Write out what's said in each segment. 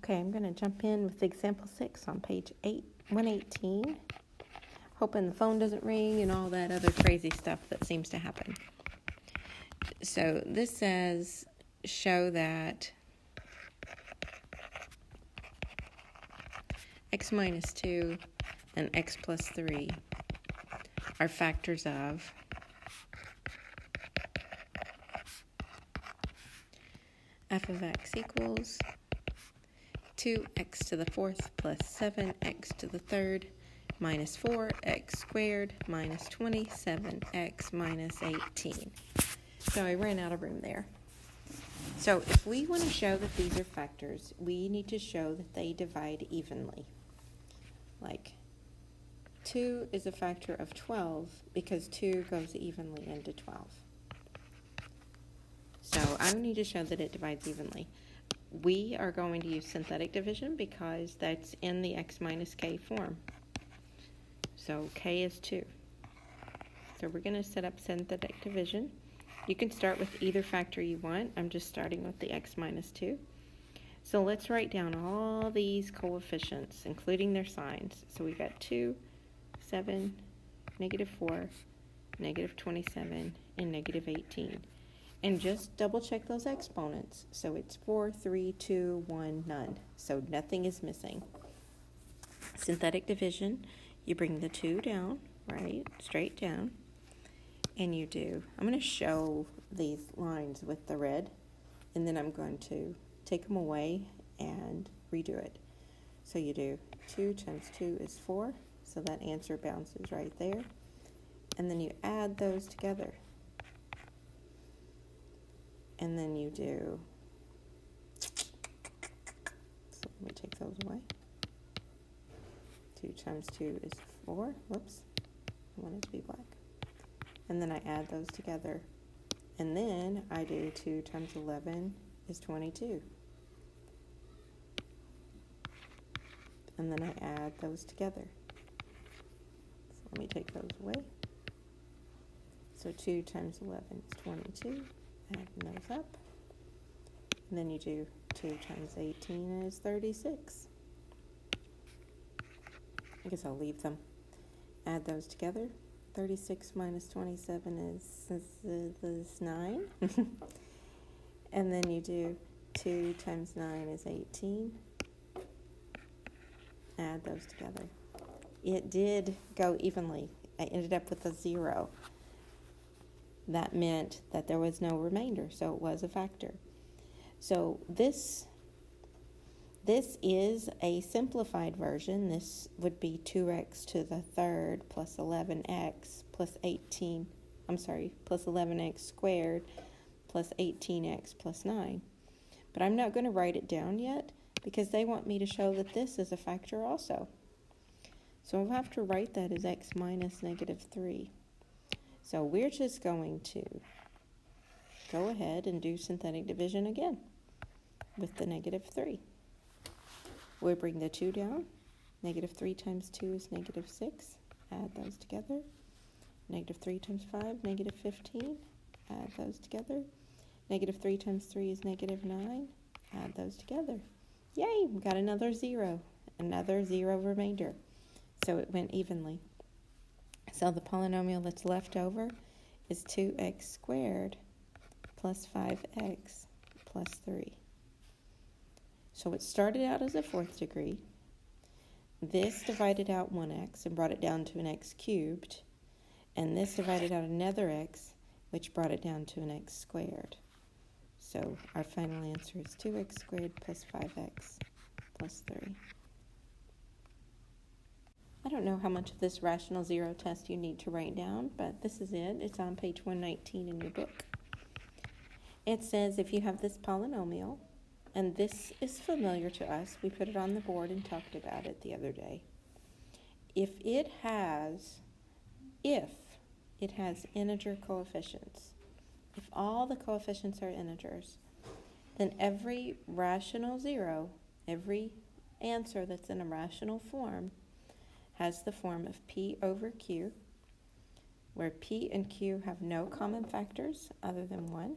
Okay, I'm going to jump in with example 6 on page 118, hoping the phone doesn't ring and all that other crazy stuff that seems to happen. So this says, show that x minus 2 and x plus 3 are factors of f of x equals 2x to the 4th plus 7x to the 3rd minus 4x squared minus 27x minus 18. So I ran out of room there. So if we want to show that these are factors, we need to show that they divide evenly. Like 2 is a factor of 12 because 2 goes evenly into 12. So I need to show that it divides evenly. We are going to use synthetic division because that's in the x minus k form. So k is 2. So we're going to set up synthetic division. You can start with either factor you want. I'm just starting with the x minus 2. So let's write down all these coefficients, including their signs. So we got 2, 7, negative 4, negative 27, and negative 18. And just double check those exponents. So it's 4, 3, 2, 1, none. So nothing is missing. Synthetic division, you bring the 2 down, right, straight down. And you do, I'm going to show these lines with the red, and then I'm going to take them away and redo it. So you do 2 times 2 is 4, so that answer bounces right there. And then you add those together. And then you do, so let me take those away. 2 times 2 is 4, whoops, I want it to be black. And then I add those together. And then I do 2 times 11 is 22. And then I add those together. So let me take those away. So 2 times 11 is 22. Adding those up. And then you do 2 times 18 is 36. I guess I'll leave them. Add those together. 36 minus 27 is 9. And then you do 2 times 9 is 18. Add those together. It did go evenly. I ended up with a 0. That meant that there was no remainder, so it was a factor. So this is a simplified version. This would be 2x to the 3rd plus 11x plus 11x squared plus 18x plus 9. But I'm not going to write it down yet because they want me to show that this is a factor also. So I'll have to write that as x minus negative 3. So we're just going to go ahead and do synthetic division again with the negative 3. We bring the 2 down. Negative 3 times 2 is negative 6. Add those together. Negative 3 times 5, negative 15. Add those together. Negative 3 times 3 is negative 9. Add those together. Yay, we got another 0. Another 0 remainder. So it went evenly. So the polynomial that's left over is 2x squared plus 5x plus 3. So it started out as a 4th degree. This divided out 1x and brought it down to an x cubed. And this divided out another x, which brought it down to an x squared. So our final answer is 2x squared plus 5x plus 3. I don't know how much of this rational zero test you need to write down, but this is it. It's on page 119 in your book. It says if you have this polynomial, and this is familiar to us, we put it on the board and talked about it the other day. If it has integer coefficients, if all the coefficients are integers, then every rational zero, every answer that's in a rational form, has the form of P over Q, where P and Q have no common factors other than 1.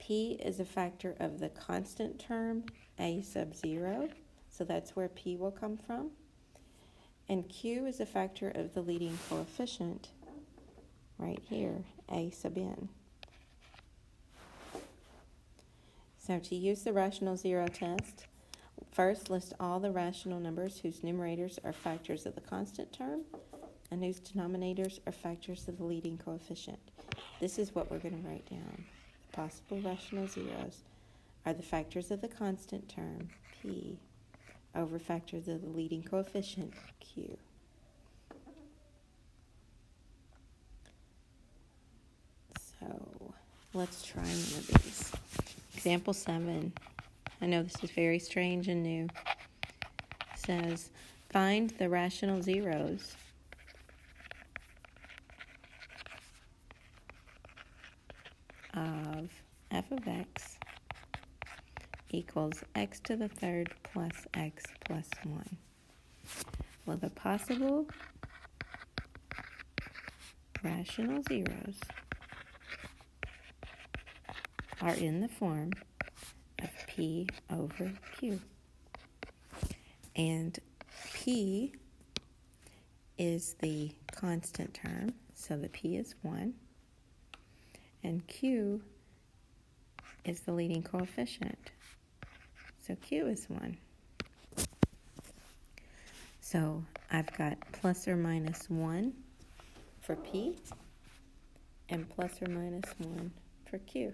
P is a factor of the constant term, a sub 0. So that's where P will come from. And Q is a factor of the leading coefficient, right here, a sub n. So to use the rational zero test, first list all the rational numbers whose numerators are factors of the constant term and whose denominators are factors of the leading coefficient. This is what we're going to write down. The possible rational zeros are the factors of the constant term, P, over factors of the leading coefficient, Q. So let's try one of these. Example 7. I know this is very strange and new. It says, find the rational zeros of f of x equals x to the third plus x plus 1. Well, the possible rational zeros are in the form of P over Q. And P is the constant term, so the P is 1. And Q is the leading coefficient, so Q is 1. So I've got plus or minus 1 for P and plus or minus 1 for Q.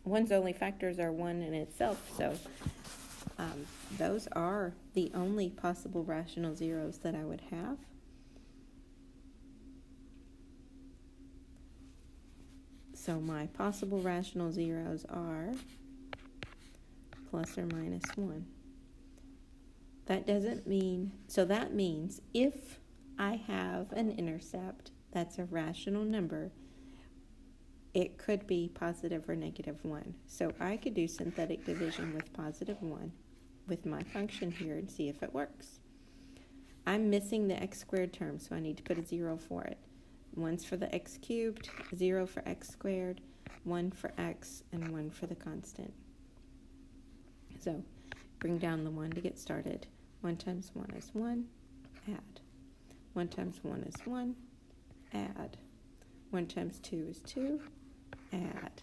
One's only factors are 1 in itself, so those are the only possible rational zeros that I would have. So my possible rational zeros are plus or minus 1. That doesn't mean, so that means if I have an intercept that's a rational number, it could be positive or negative 1. So I could do synthetic division with positive 1 with my function here and see if it works. I'm missing the x squared term, so I need to put a 0 for it. 1's for the x cubed, 0 for x squared, 1 for x, and 1 for the constant. So bring down the 1 to get started. 1 times 1 is 1, add. 1 times 1 is 1, add. 1 times 2 is 2, add.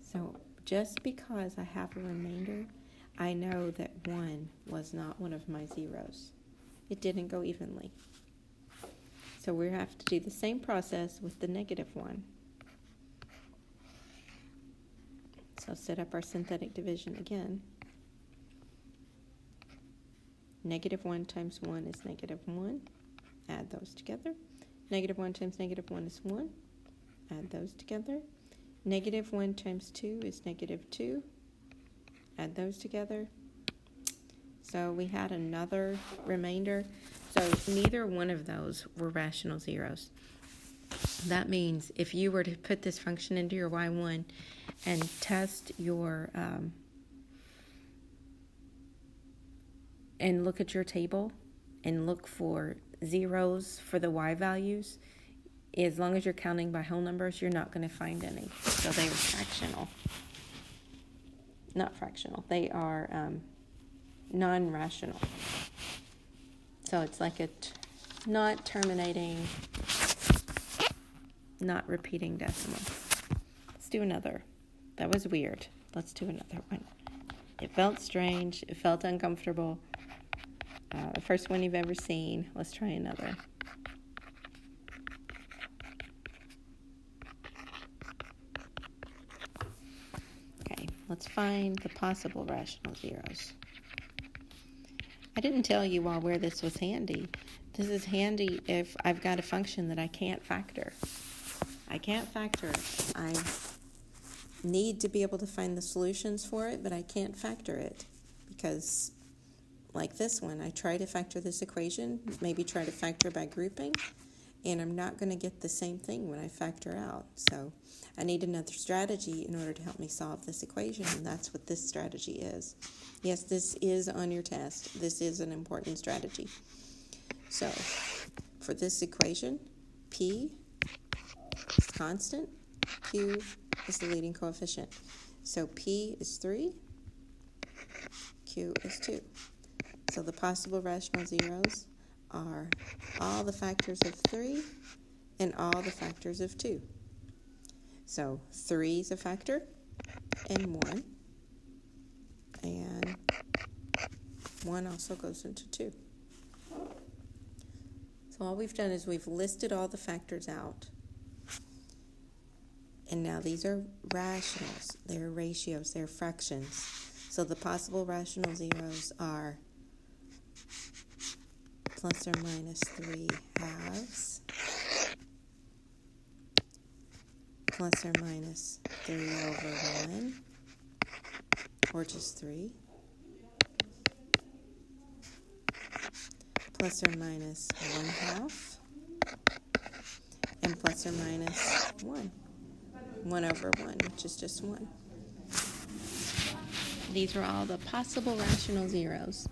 So just because I have a remainder, I know that 1 was not one of my zeros. It didn't go evenly. So we have to do the same process with the negative 1. So set up our synthetic division again. Negative 1 times 1 is negative 1. Add those together. Negative 1 times negative 1 is 1. Add those together. Negative 1 times 2 is negative 2. Add those together. So we had another remainder. So neither one of those were rational zeros. That means if you were to put this function into your y1 and test your, and look at your table and look for zeros for the y values, as long as you're counting by whole numbers, you're not going to find any. So they are fractional. Not fractional. They are non-rational. So it's like a not terminating, not repeating decimal. Let's do another. That was weird. Let's do another one. It felt strange. It felt uncomfortable. The first one you've ever seen. Let's try another. Okay, let's find the possible rational zeros. I didn't tell you all where this was handy. This is handy if I've got a function that I can't factor. I can't factor it. I need to be able to find the solutions for it, but I can't factor it because, like this one, I try to factor this equation, maybe try to factor by grouping, and I'm not going to get the same thing when I factor out. So I need another strategy in order to help me solve this equation, and that's what this strategy is. Yes, this is on your test. This is an important strategy. So for this equation, P constant, Q is the leading coefficient. So P is 3, Q is 2. So the possible rational zeros are all the factors of 3 and all the factors of 2. So 3 is a factor, and 1. And 1 also goes into 2. So all we've done is we've listed all the factors out. And now these are rationals. They're ratios. They're fractions. So the possible rational zeros are plus or minus 3 halves, plus or minus 3 over 1, or just 3, plus or minus 1 half, and plus or minus 1. 1 over 1, which is just 1. These are all the possible rational zeros.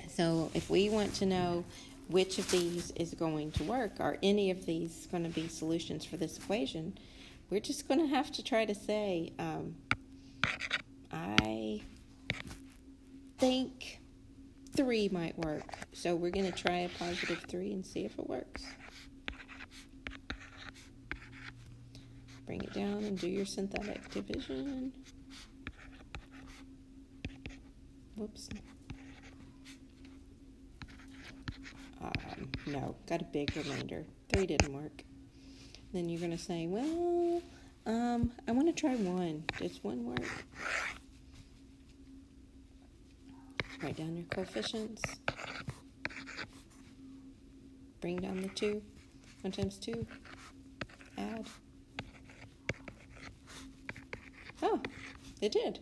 So if we want to know which of these is going to work, are any of these going to be solutions for this equation, we're just going to have to try to say, I think 3 might work. So we're going to try a positive 3 and see if it works. Bring it down and do your synthetic division. Whoops. No, got a big remainder. 3 didn't work. Then you're going to say, well, I want to try 1. Does 1 work? Write down your coefficients. Bring down the 2. 1 times 2. Add. Oh, it did.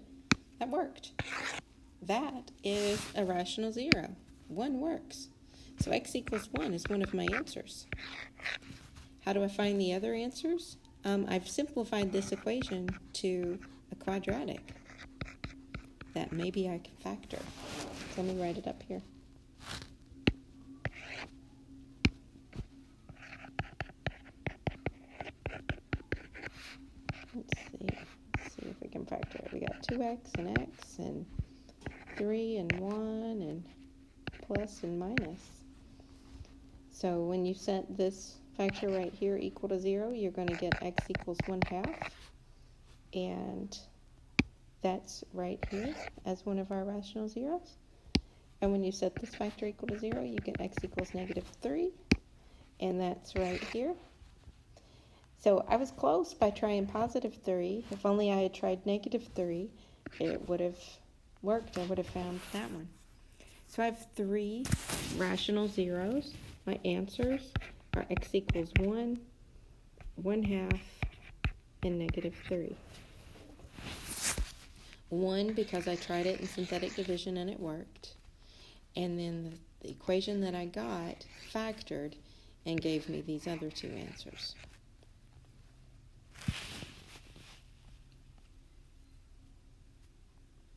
That worked. That is a rational zero. 1 works. So x equals 1 is one of my answers. How do I find the other answers? I've simplified this equation to a quadratic that maybe I can factor. So let me write it up here. Let's see if we can factor it. We got 2x and x and 3 and 1 and plus and minus. So when you set this factor right here equal to 0, you're going to get x equals 1 half. And that's right here as one of our rational zeros. And when you set this factor equal to 0, you get x equals negative 3. And that's right here. So I was close by trying positive 3. If only I had tried negative 3, it would have worked. I would have found that one. So I have 3 rational zeros. My answers are x equals 1, 1 half, and negative 3. 1 because I tried it in synthetic division and it worked. And then the equation that I got factored and gave me these other 2 answers.